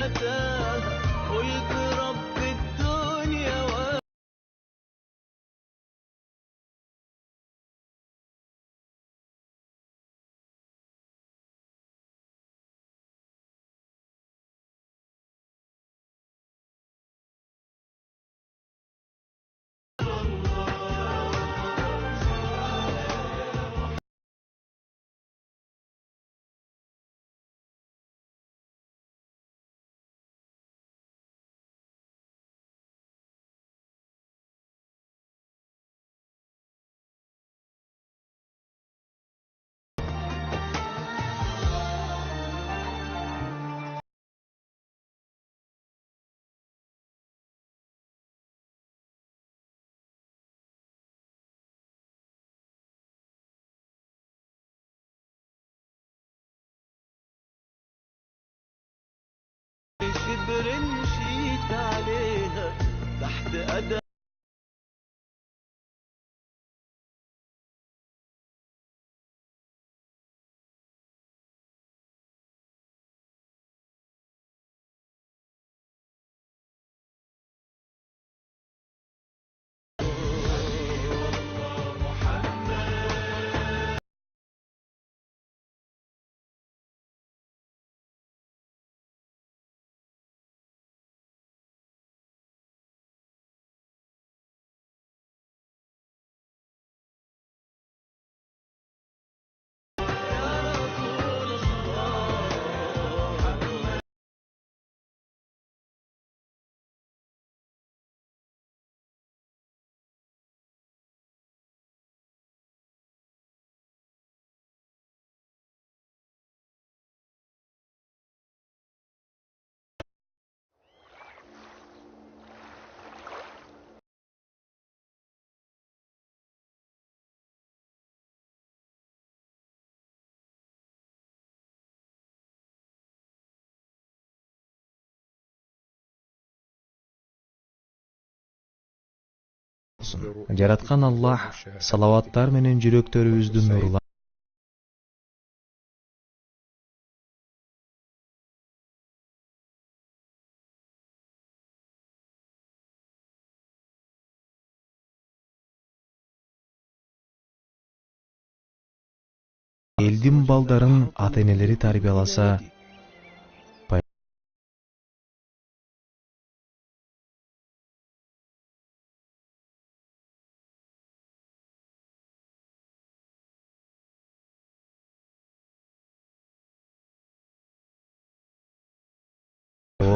قلت رب الدنيا شبر مشيت عليها تحت قدم Жараткан Аллах салаваттар менен жүрөктөрүбүздү нурландырсын. Элдин балдарын ата-энелери тарбияласа,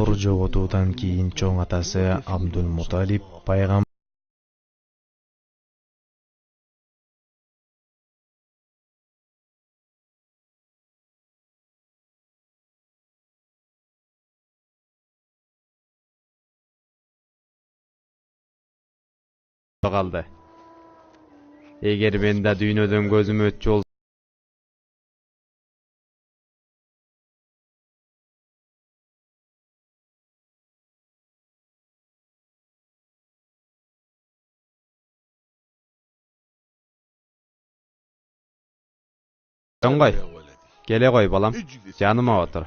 оор жоготуудан кийин чоң атасы Абдул-Муталиб пайгамбар калды. Эгер мен да дүйнөдөн көзүм өтчү болсо, Жоңгой, келе кой балам, жаныма отур.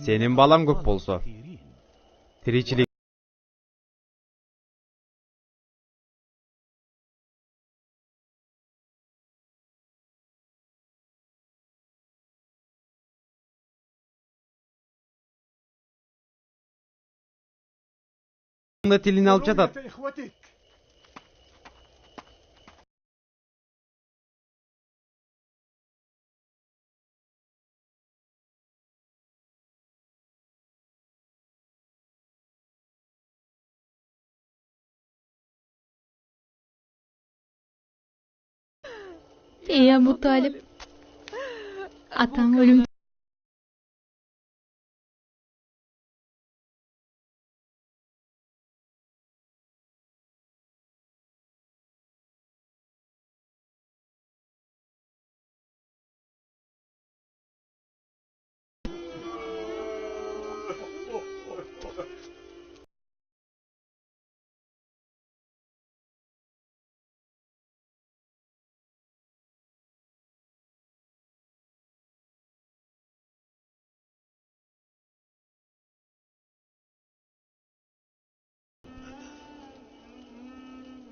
Сенин балам көп болсо, тиричилик тилин алып жатат. Ey Abu Talib, ataң ölüm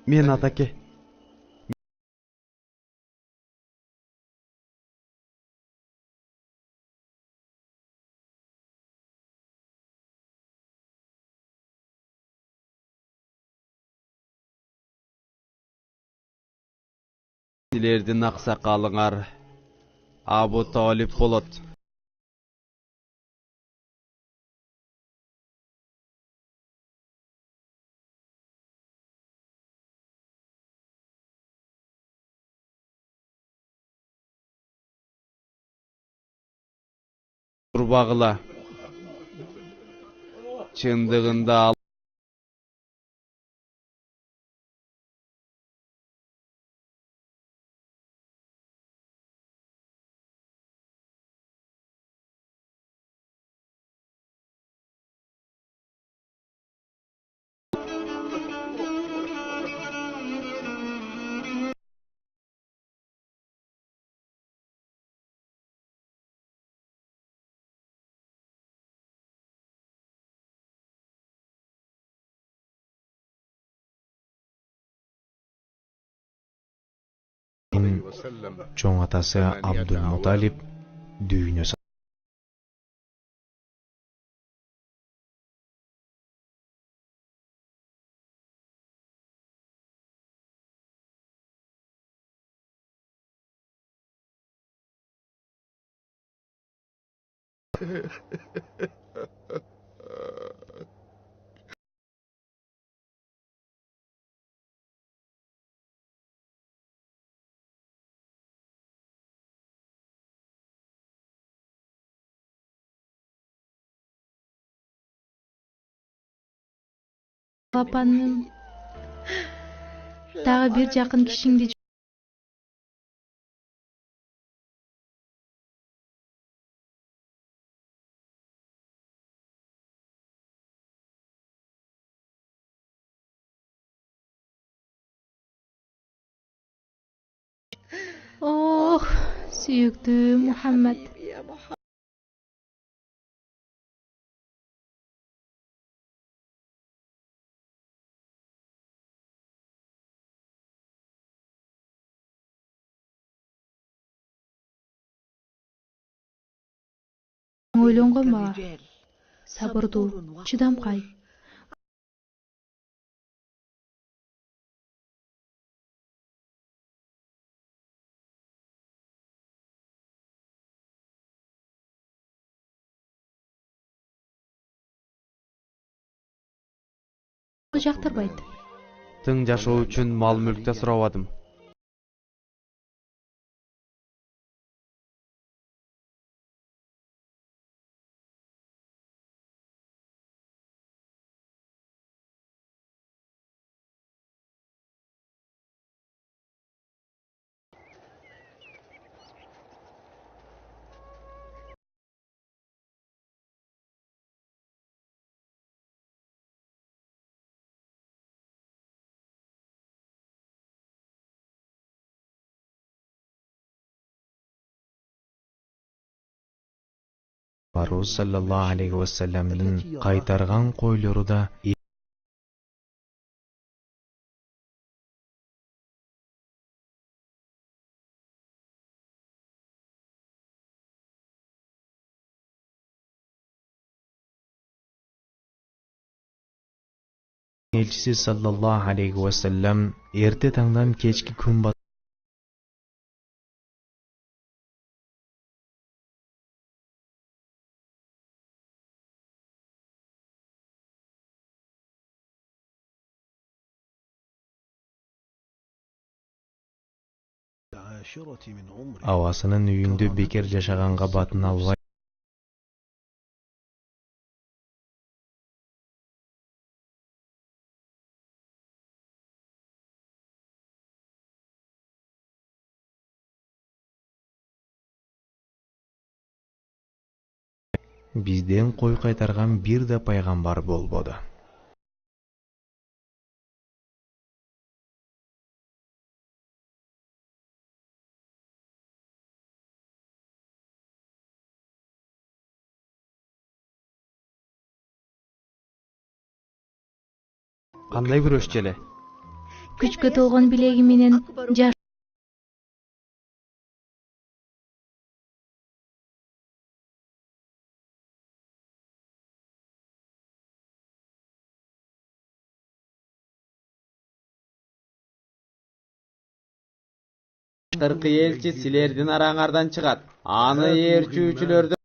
Мен атаке. Силердин аксакалыңар Абу Талип болот. Турбагыла. Чындыгында чоң атасы Абдулмуталип дүйнө Апаным. Дагы бир жакын кишиңди Ох, сүйүктүү Мухаммад. Ойлонгон бала. Сабырдуу, чыдамкай. Жактырбайт. тың жашоо үчүн мал мүлк да сурабадым. Пайгамбарыбыз саллаллаху алейхи вассаламдын кайтарган койлору да элчиси саллаллаху алейхи вассалам эрте таңдан кечки күн абасынын үйүндө бекер жашаганга батын албай бизден кой кайтарган бир да пайгамбар болбоду. Кандай күрөшчү эле? Күчкө толгон билеги менен жаш Тыркы элчи силердин араңардан чыгат. Аны ээрчүүчүлөрдү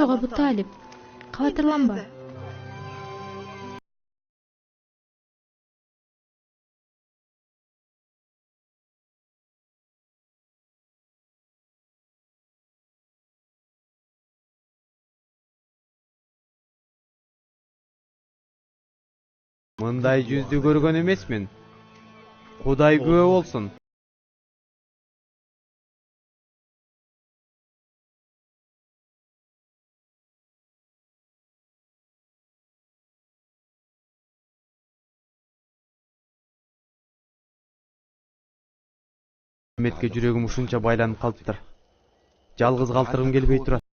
жок Абу Талип. Кабатырланба. мындай жүздү көргөн эмесмин. Кудай күбө болсун. Мухаммедке жүрөгүм ушунча байланып калыптыр. Жалгыз калтыргым келбей турат.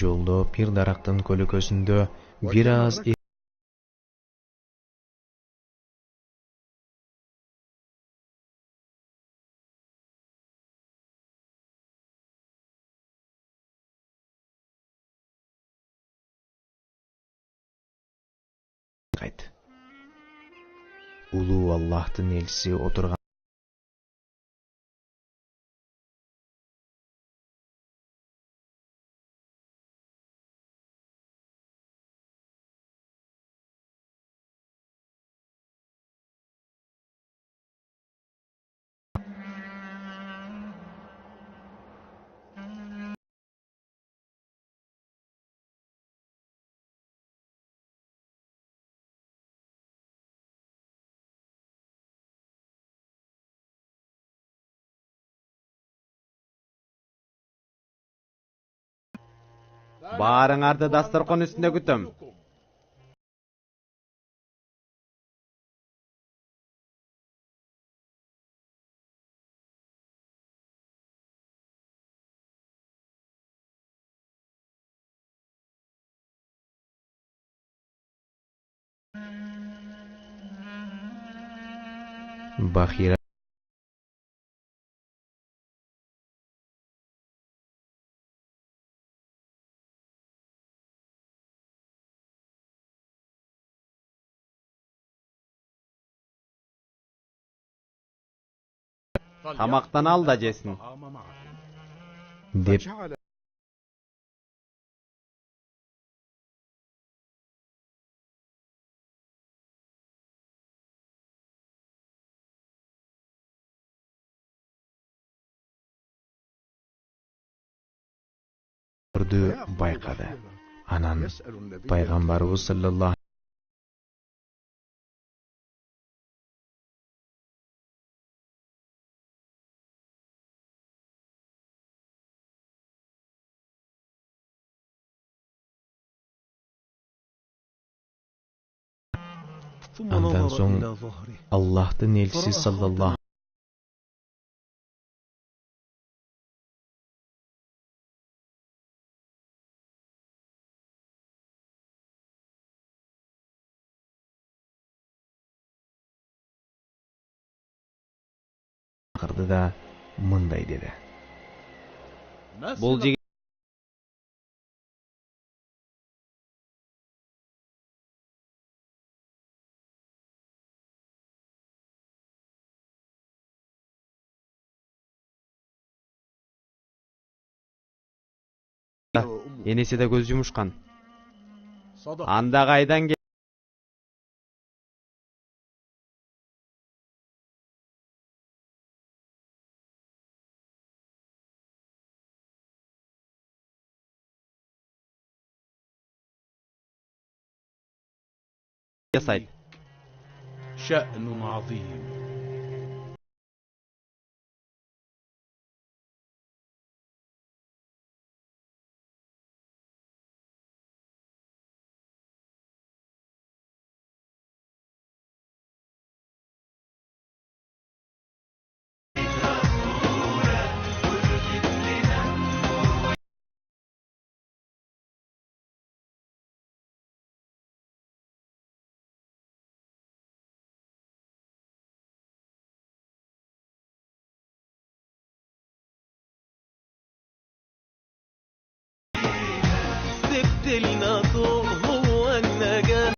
Жолдо пир дарактын көлөкөсүндө бир аз кайт. Улуу Аллахтын элчиси отурган Баарыңарды дасторкон үстүндө күтөм. Бахира Тамактан ал да жесин. деп байкады. Анан пайгамбарыбыз саллаллаху Андан соң Аллахтын элчиси саллаллаху акырды да мындай деди. Бул жигит энеси да көз жумушкан. Anda kaydan yasaydı. شأن عظيم. سبت لنا طوق هو النجاة.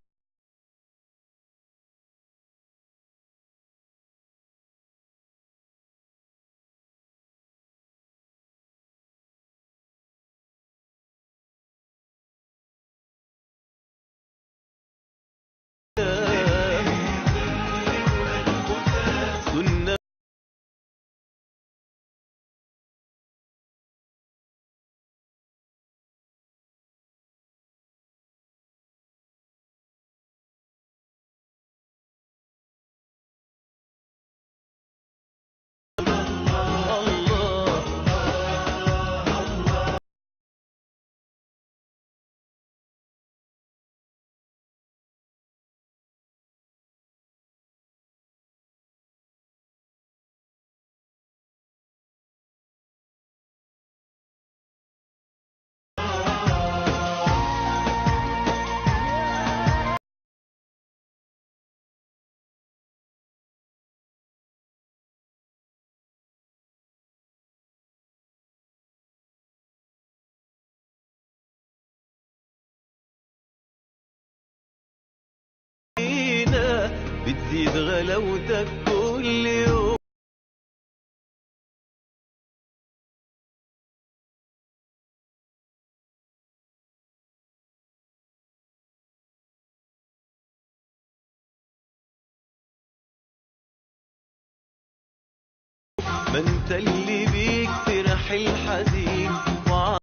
سنة بتزيد غلاوتك كل يوم. ما انت اللي بيك فرح الحزين وعارف